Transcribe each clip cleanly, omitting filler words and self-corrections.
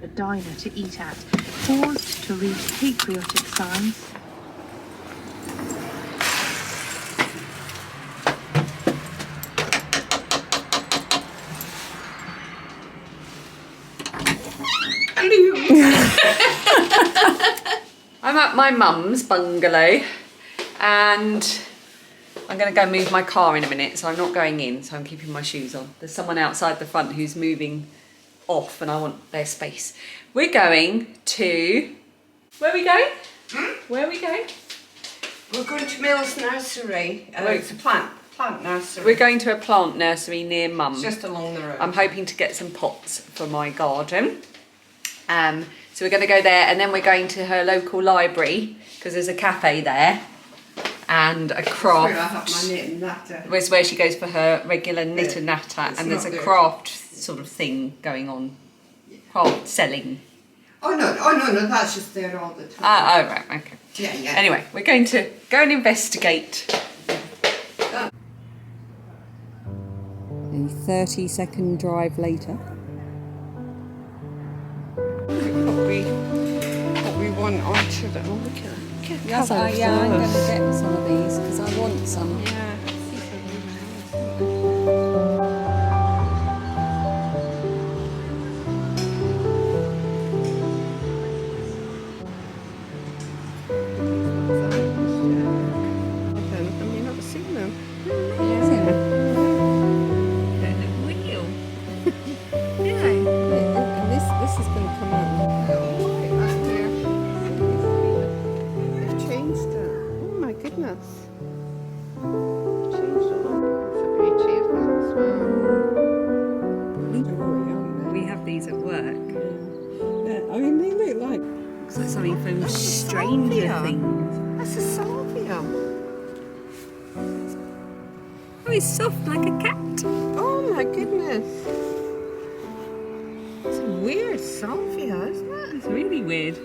a diner to eat at, paused to read patriotic signs. I'm at my mum's bungalow and I'm going to go move my car in a minute, so I'm not going in, so I'm keeping my shoes on. There's someone outside the front who's moving off and I want their space. We're going to... Where are we going? Where are we going? We're going to Mill's Nursery. It's a plant nursery. We're going to a plant nursery near Mum. It's just along the road. I'm hoping to get some pots for my garden. So we're going to go there and then we're going to her local library because there's a cafe there and a craft. Where I have my knit and natter. It's where she goes for her regular knit and natter, and there's a craft sort of thing going on. Craft selling. Oh no, that's just there all the time. Oh right, okay. Yeah. Anyway, we're going to go and investigate. A 30-second drive later. What we want onto the... Oh, look at that. Yes, I'm going to get some of these because I want some. Yeah. Have you not seen them? And this is going to come out. They've changed it. Oh my goodness. Changed it all. It's a pretty cheap one as well. We have these at work. Yeah, I mean, they look like... So something from Stranger salvia. Things. That's a salvia. Oh, it's soft like a cat. Oh my goodness. It's a weird salvia, isn't it? It's really weird.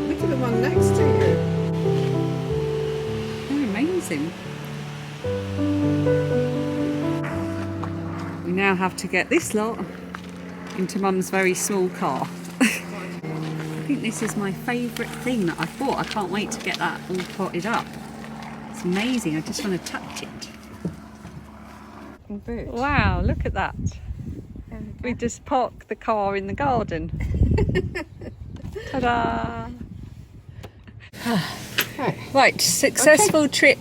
Look at the one next to you. They're amazing. We now have to get this lot into Mum's very small car. I think this is my favourite thing that I've bought. I can't wait to get that all potted up. It's amazing. I just want to touch it. Wow, look at that. We just parked the car in the garden. Ta-da! Right, successful trip.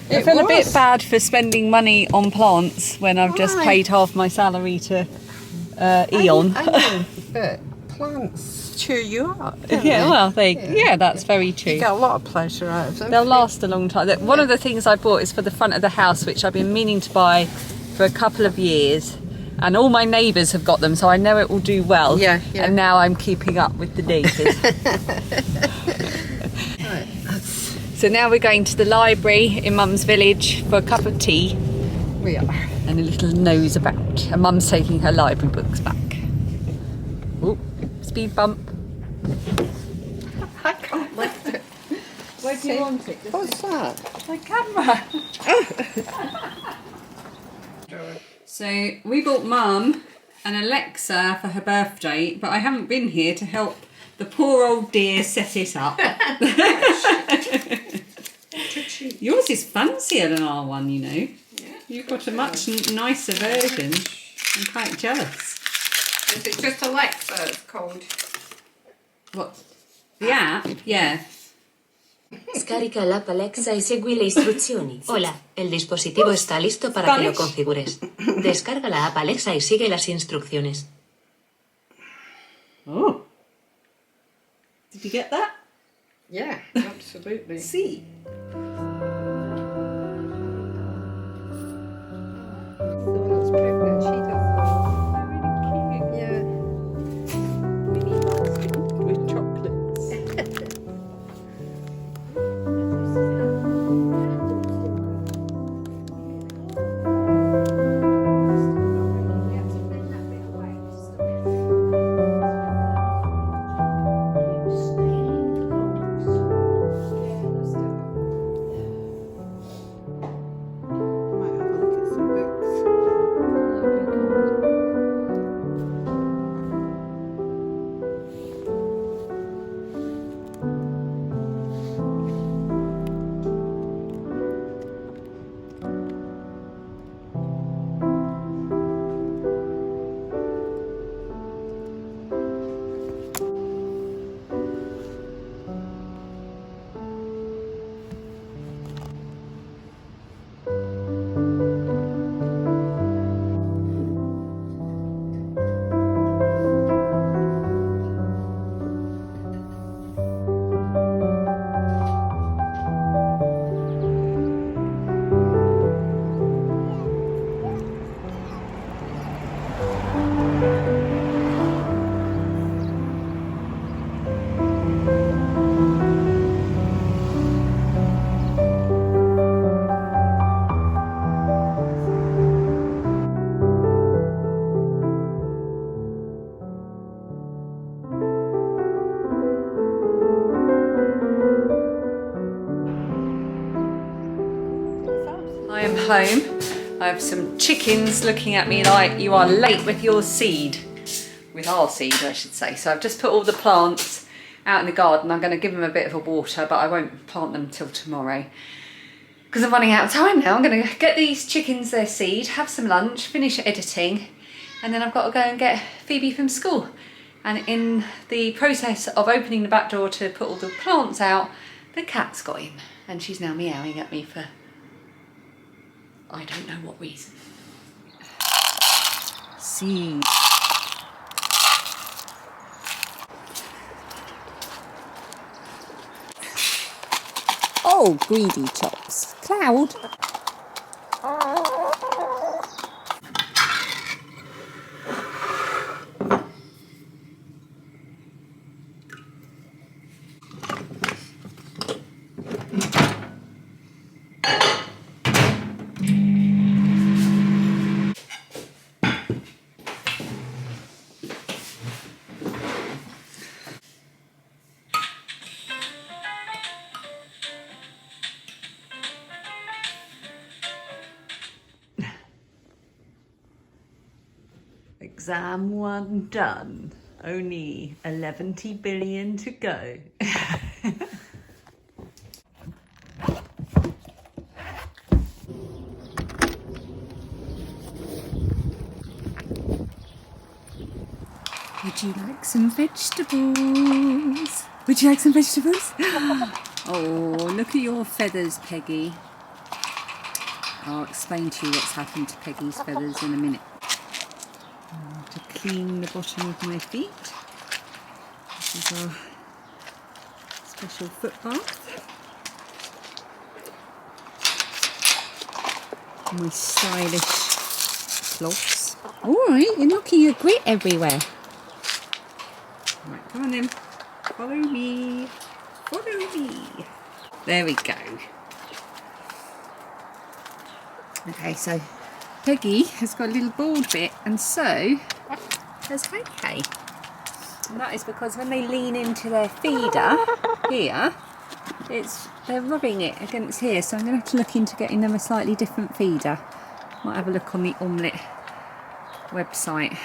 I feel a bit bad for spending money on plants when I've just paid half my salary to Eon. I know, but plants cheer you up. Yeah, well, that's very true. You get a lot of pleasure out of them. They'll last a long time. One of the things I bought is for the front of the house, which I've been meaning to buy for a couple of years. And all my neighbours have got them, so I know it will do well. Yeah. And now I'm keeping up with the neighbours. Right, So now we're going to the library in Mum's village for a cup of tea. we are. And a little nose about. And Mum's taking her library books back. Oh, speed bump. I can't lift it. Where do you want it? What's that? My camera. So we bought Mum an Alexa for her birthday, but I haven't been here to help the poor old dear set it up. Yours is fancier than our one, you know. Yeah. You've got a much nicer version. I'm quite jealous. Is it just Alexa it's called? What? The app? Yeah. Scarica la app Alexa y segui le istruzioni. Hola, el dispositivo está listo para que lo configures. Descarga la app Alexa y sigue las instrucciones. Oh. Did you get that? Yeah, absolutely. See. The one that's pregnant, she does that. Yeah. Mini basket with chocolates. home. I have some chickens looking at me like, you are late with your seed. With our seed, I should say. So I've just put all the plants out in the garden. I'm going to give them a bit of a water, but I won't plant them till tomorrow because I'm running out of time now. I'm going to get these chickens their seed, have some lunch, finish editing, and then I've got to go and get Phoebe from school. And in the process of opening the back door to put all the plants out, the cat's got in, and she's now meowing at me for I don't know what reason. Seed. Oh, greedy chops. Cloud. Exam 1 done. Only 11 billion to go. Would you like some vegetables? Would you like some vegetables? Oh, look at your feathers, Peggy. I'll explain to you what's happened to Peggy's feathers in a minute. To clean the bottom of my feet. This is our special foot bath. My stylish cloths. Alright, you're knocking your grit everywhere. Right, come on then. Follow me. Follow me. There we go. Okay, so Peggy has got a little bald bit, and so has Hey. And that is because when they lean into their feeder here, they're rubbing it against here. So I'm going to have to look into getting them a slightly different feeder. Might have a look on the Omelette website.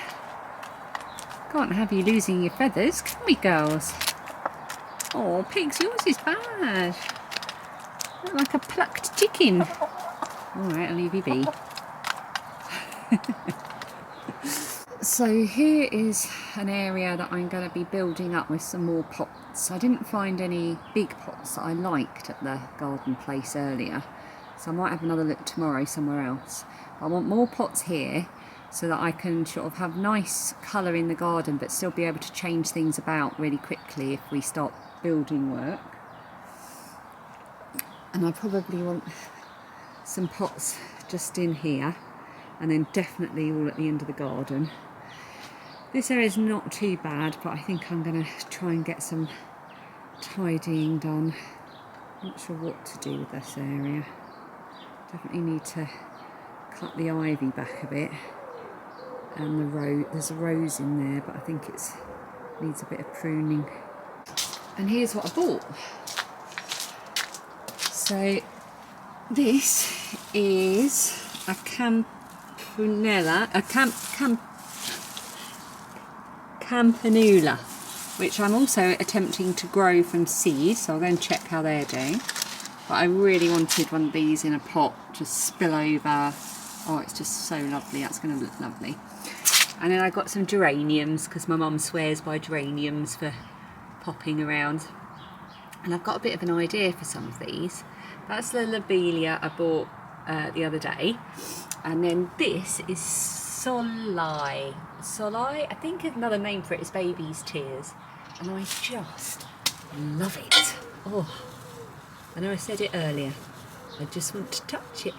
Can't have you losing your feathers, can we, girls? Oh, Pigs, yours is bad. Look like a plucked chicken. Alright, I'll leave you be. So here is an area that I'm going to be building up with some more pots. I didn't find any big pots that I liked at the garden place earlier, so I might have another look tomorrow somewhere else. But I want more pots here so that I can sort of have nice colour in the garden but still be able to change things about really quickly if we start building work. And I probably want some pots just in here, and then definitely all at the end of the garden. This area is not too bad, but I think I'm going to try and get some tidying done. Not sure what to do with this area. Definitely need to cut the ivy back a bit, and there's a rose in there, but I think it needs a bit of pruning. And here's what I bought. So this is a campanula, which I'm also attempting to grow from seed, so I'll go and check how they're doing. But I really wanted one of these in a pot to spill over. Oh, it's just so lovely. That's going to look lovely. And then I got some geraniums because my mum swears by geraniums for popping around. And I've got a bit of an idea for some of these. That's the lobelia I bought the other day. And then this is Solai. Solai, I think another name for it is baby's tears. And I just love it. Oh, I know I said it earlier. I just want to touch it.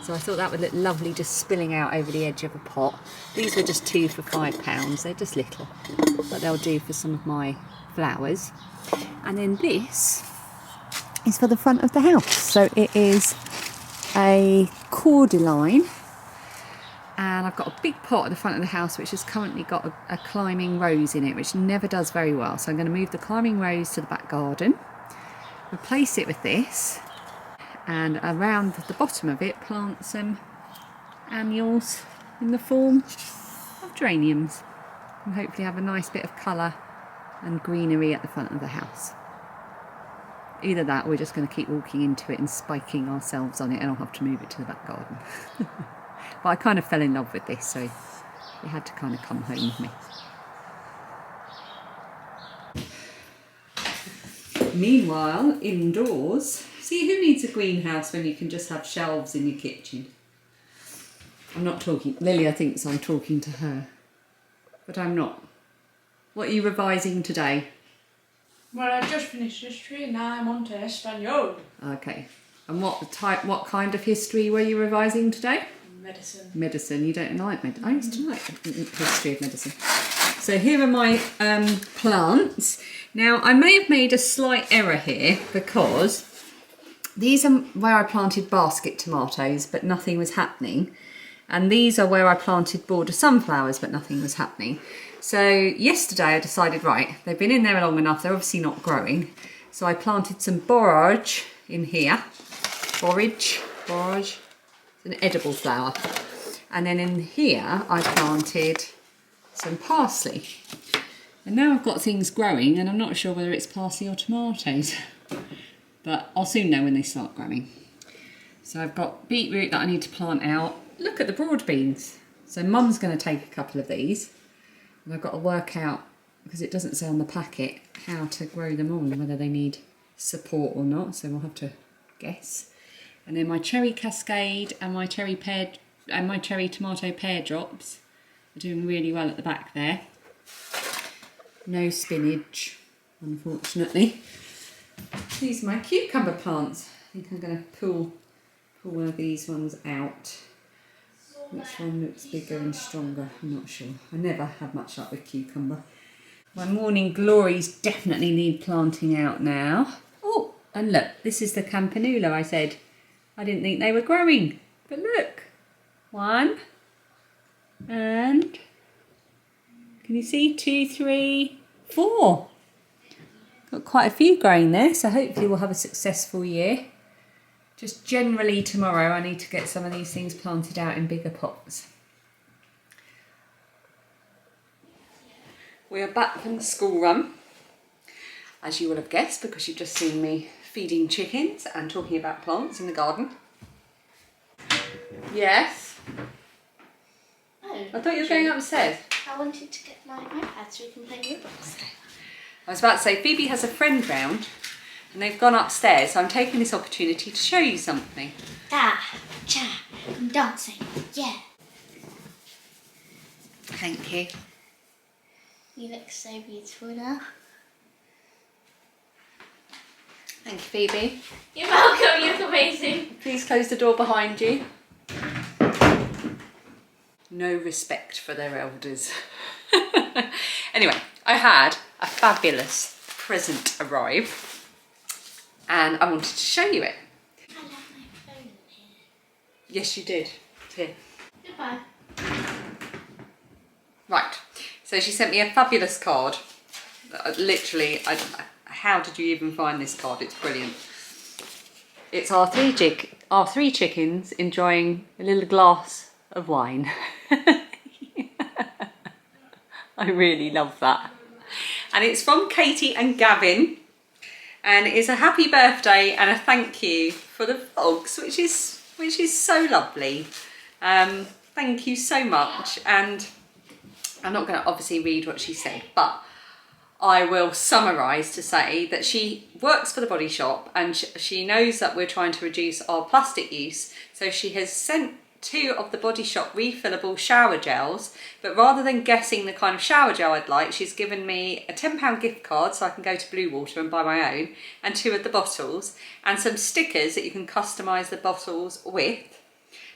So I thought that would look lovely just spilling out over the edge of a pot. These were just 2 for £5. They're just little, but they'll do for some of my flowers. And then this is for the front of the house. So it is a cordyline, and I've got a big pot at the front of the house which has currently got a climbing rose in it, which never does very well. So I'm going to move the climbing rose to the back garden, replace it with this, and around the bottom of it plant some annuals in the form of geraniums, and hopefully have a nice bit of colour and greenery at the front of the house. Either that, or we're just going to keep walking into it and spiking ourselves on it, and I'll have to move it to the back garden. But I kind of fell in love with this, so it had to kind of come home with me. Meanwhile, indoors, see, who needs a greenhouse when you can just have shelves in your kitchen? I'm not talking, Lilia thinks I'm talking to her, but I'm not. What are you revising today? Well, I just finished history and now I'm on to Espanol. Okay. And what kind of history were you revising today? Medicine. Medicine. You don't like medicine? I used to like history of medicine. So here are my plants. Now, I may have made a slight error here because these are where I planted basket tomatoes, but nothing was happening. And these are where I planted border sunflowers, but nothing was happening. So yesterday I decided, right, they've been in there long enough, they're obviously not growing. So I planted some borage in here. Borage, it's an edible flower. And then in here I planted some parsley. And now I've got things growing and I'm not sure whether it's parsley or tomatoes. But I'll soon know when they start growing. So I've got beetroot that I need to plant out. Look at the broad beans. So Mum's going to take a couple of these. And I've got to work out, because it doesn't say on the packet, how to grow them on, whether they need support or not. So we'll have to guess. And then my cherry cascade and my cherry tomato pear drops are doing really well at the back there. No spinach, unfortunately. These are my cucumber plants. I think I'm going to pull one of these ones out. Which one looks bigger and stronger? I'm not sure. I never had much luck with cucumber. My morning glories definitely need planting out now. Oh, and look, this is the campanula I said. I didn't think they were growing. But look, one, and can you see 2, 3, 4? Got quite a few growing there, so hopefully we'll have a successful year. Just generally tomorrow I need to get some of these things planted out in bigger pots. We are back from the school run, as you will have guessed, because you've just seen me feeding chickens and talking about plants in the garden. Yes? Oh, I thought you were going upstairs. I wanted to get my iPad so we can play Roblox. I was about to say, Phoebe has a friend round and they've gone upstairs, so I'm taking this opportunity to show you something. Ah, cha, I'm dancing, yeah. Thank you. You look so beautiful now. Thank you, Phoebe. You're welcome, you look amazing. Please close the door behind you. No respect for their elders. Anyway, I had a fabulous present arrive and I wanted to show you it. I left my phone in here. Yes, you did. Here. Goodbye. Right, so she sent me a fabulous card. Literally, how did you even find this card? It's brilliant. It's our three chickens enjoying a little glass of wine. I really love that. And it's from Katie and Gavin. And it's a happy birthday and a thank you for the vlogs, which is so lovely. Thank you so much. And I'm not going to obviously read what she said, but I will summarise to say that she works for the Body Shop and she knows that we're trying to reduce our plastic use. So she has sent 2 of the Body Shop refillable shower gels, but rather than guessing the kind of shower gel I'd like, she's given me a £10 gift card so I can go to Blue Water and buy my own, and 2 of the bottles, and some stickers that you can customise the bottles with.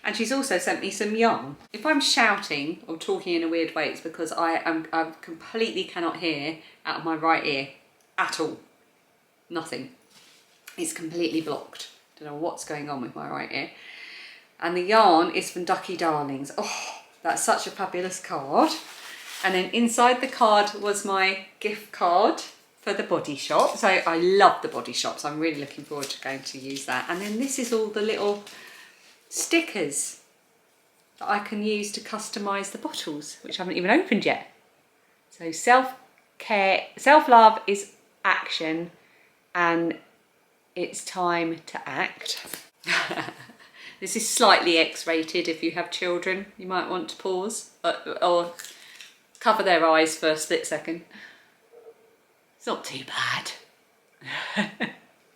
And she's also sent me some yarn. If I'm shouting or talking in a weird way, it's because I completely cannot hear out of my right ear at all. Nothing. It's completely blocked. Don't know what's going on with my right ear. And the yarn is from Ducky Darlings. Oh, that's such a fabulous card. And then inside the card was my gift card for the Body Shop. So I love the Body Shop, so I'm really looking forward to going to use that. And then this is all the little stickers that I can use to customise the bottles, which I haven't even opened yet. So self-care, self-love is action, and it's time to act. This is slightly X-rated. If you have children, you might want to pause or cover their eyes for a split second. It's not too bad.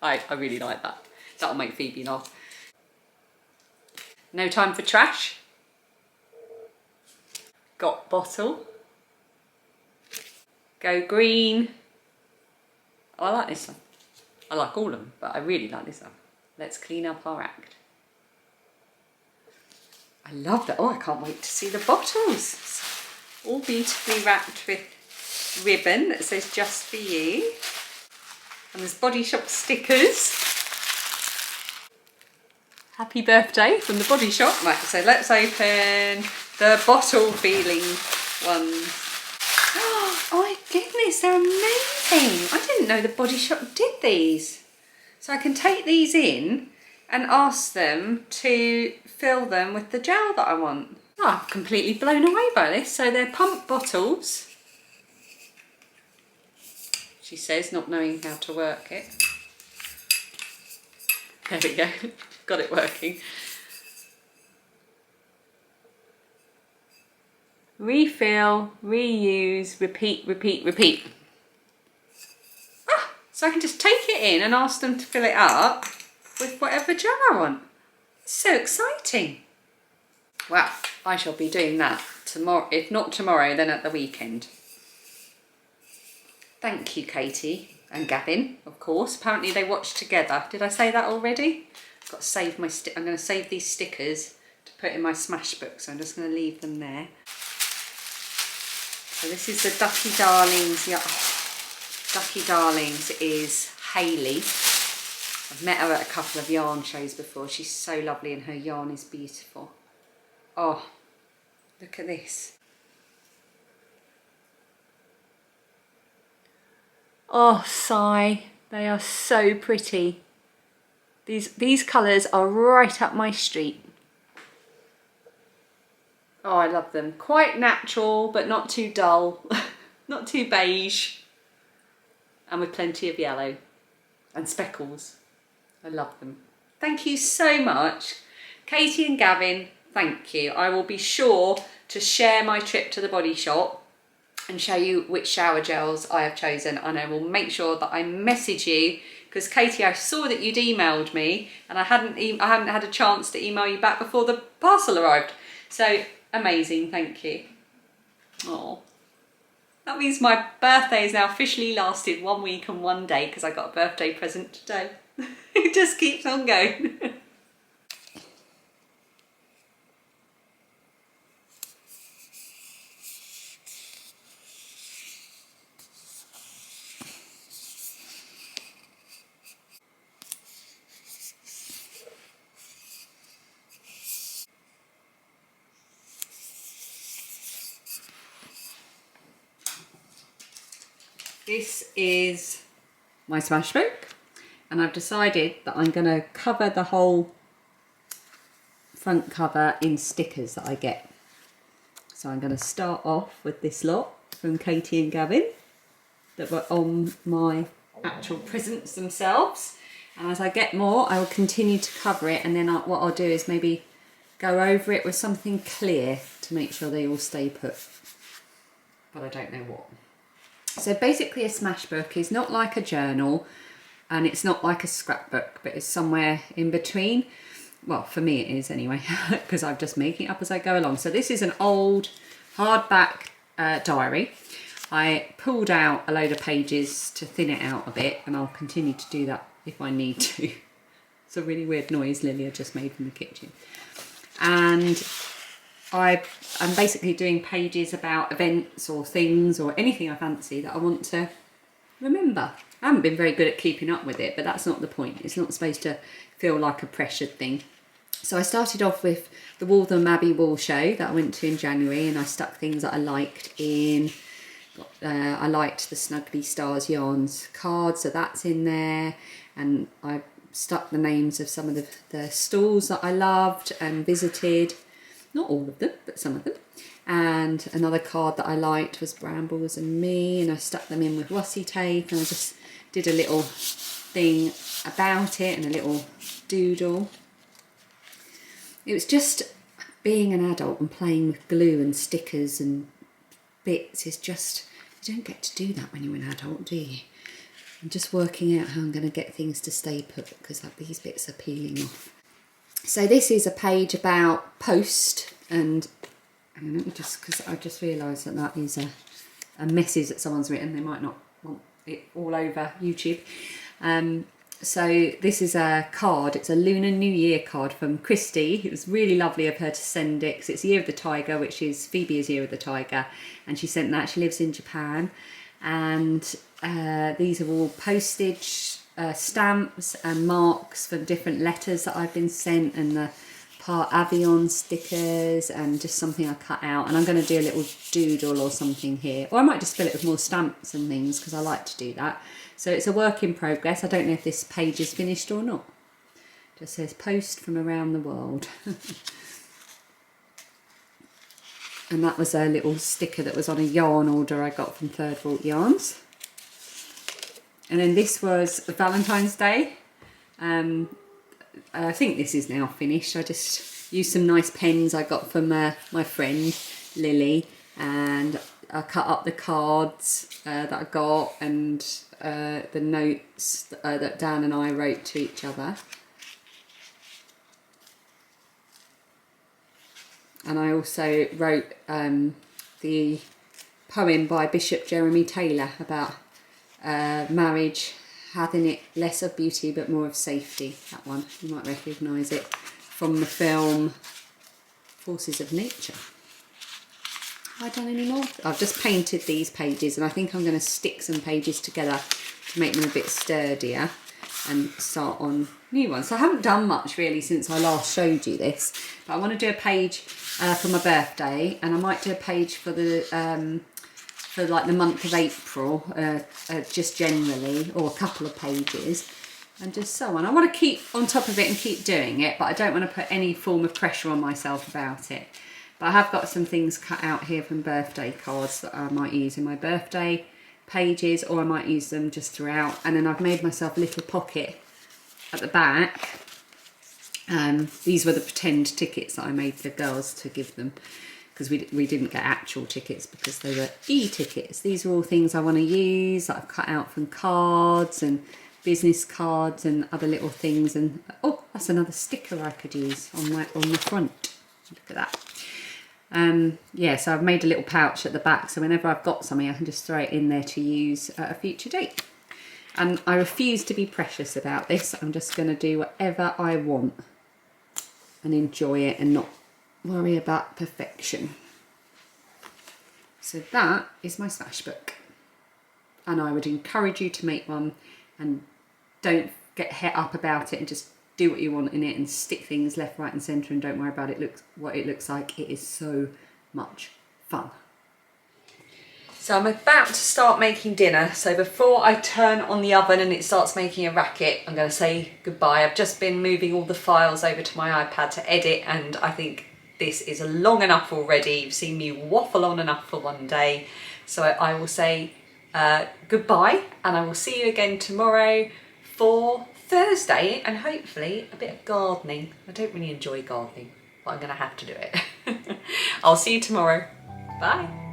I really like that. That'll make Phoebe laugh. No time for trash. Got bottle. Go green. Oh, I like this one. I like all of them, but I really like this one. Let's clean up our act. I love that. Oh, I can't wait to see the bottles. All beautifully wrapped with ribbon that says just for you. And there's Body Shop stickers. Happy birthday from the Body Shop. Right, so let's open the bottle feeling ones. Oh my goodness, they're amazing. I didn't know the Body Shop did these. So I can take these in and ask them to fill them with the gel that I want. Oh, I'm completely blown away by this. So they're pump bottles. She says, not knowing how to work it. There we go, got it working. Refill, reuse, repeat, repeat, repeat. Ah, so I can just take it in and ask them to fill it up with whatever gel I want. So exciting. Well, I shall be doing that tomorrow. If not tomorrow, then at the weekend. Thank you, Katie and Gavin, of course. Apparently they watched together. Did I say that already? I've got to save my I'm going to save these stickers to put in my smash book, so I'm just going to leave them there. So this is the Ducky Darlings. Yeah, Ducky Darlings is Hayley. I've met her at a couple of yarn shows before. She's so lovely and her yarn is beautiful. Oh, look at this. Oh, sigh. They are so pretty. These colours are right up my street. Oh, I love them. Quite natural, but not too dull. Not too beige. And with plenty of yellow and speckles. I love them. Thank you so much. Katie and Gavin, thank you. I will be sure to share my trip to the Body Shop and show you which shower gels I have chosen, and I will make sure that I message you, because Katie, I saw that you'd emailed me and I hadn't had a chance to email you back before the parcel arrived. So amazing, thank you. Oh, that means my birthday has now officially lasted 1 week and 1 day, because I got a birthday present today. It just keeps on going. This is my smash book, and I've decided that I'm going to cover the whole front cover in stickers that I get. So I'm going to start off with this lot from Katie and Gavin that were on my actual presents themselves, and as I get more I will continue to cover it, and then what I'll do is maybe go over it with something clear to make sure they all stay put, but I don't know what. So basically a smash book is not like a journal and it's not like a scrapbook, but it's somewhere in between. Well, for me it is anyway, because I'm just making it up as I go along. So this is an old hardback diary. I pulled out a load of pages to thin it out a bit, and I'll continue to do that if I need to. It's a really weird noise Lilia just made from the kitchen. And I'm basically doing pages about events or things or anything I fancy that I want to remember. I haven't been very good at keeping up with it, but that's not the point. It's not supposed to feel like a pressured thing. So I started off with the Waltham Abbey Wool show that I went to in January, and I stuck things that I liked in. I liked the Snuggly Stars Yarns card, so that's in there, and I stuck the names of some of the stalls that I loved and visited, not all of them, but some of them. And another card that I liked was Brambles and Me, and I stuck them in with washi tape, and I just did a little thing about it and a little doodle. It was just being an adult and playing with glue and stickers and bits is just, you don't get to do that when you're an adult, do you? I'm just working out how I'm going to get things to stay put, because these bits are peeling off. So this is a page about post, and let me just, because I just realised that that is a message that someone's written. They might not want it all over YouTube. So this is a card. It's a Lunar New Year card from Christy. It was really lovely of her to send it, because it's Year of the Tiger, which is Phoebe's Year of the Tiger, and she sent that. She lives in Japan, and these are all postage stamps and marks for different letters that I've been sent, and the Part Avion stickers, and just something I cut out. And I'm going to do a little doodle or something here, or I might just fill it with more stamps and things, because I like to do that. So it's a work in progress. I don't know if this page is finished or not. It just says post from around the world. And that was a little sticker that was on a yarn order I got from Third Vault Yarns. And then this was Valentine's Day. I think this is now finished. I just used some nice pens I got from my friend Lily, and I cut up the cards that I got, and the notes that Dan and I wrote to each other. And I also wrote the poem by Bishop Jeremy Taylor about marriage having it less of beauty but more of safety. That one, you might recognise it from the film Forces of Nature. Have I done any more? I've just painted these pages, and I think I'm going to stick some pages together to make them a bit sturdier and start on new ones. So I haven't done much really since I last showed you this, but I want to do a page for my birthday, and I might do a page for the for like the month of April, just generally, or a couple of pages, and just so on. I want to keep on top of it and keep doing it, but I don't want to put any form of pressure on myself about it. But I have got some things cut out here from birthday cards that I might use in my birthday pages, or I might use them just throughout. And then I've made myself a little pocket at the back. These were the pretend tickets that I made the girls to give them, because we didn't get actual tickets because they were e-tickets. These are all things I want to use that I've cut out from cards and business cards and other little things. And oh, that's another sticker I could use on the front. Look at that. Yeah, so I've made a little pouch at the back, so whenever I've got something I can just throw it in there to use at a future date. And I refuse to be precious about this. I'm just going to do whatever I want and enjoy it and not worry about perfection. So that is my smash book, and I would encourage you to make one, and don't get het up about it, and just do what you want in it and stick things left, right and centre, and don't worry about what it looks like. It is so much fun. So I'm about to start making dinner, so before I turn on the oven and it starts making a racket, I'm going to say goodbye. I've just been moving all the files over to my iPad to edit, and I think this is long enough already. You've seen me waffle on enough for one day. So I will say goodbye, and I will see you again tomorrow for Thursday, and hopefully a bit of gardening. I don't really enjoy gardening, but I'm going to have to do it. I'll see you tomorrow. Bye.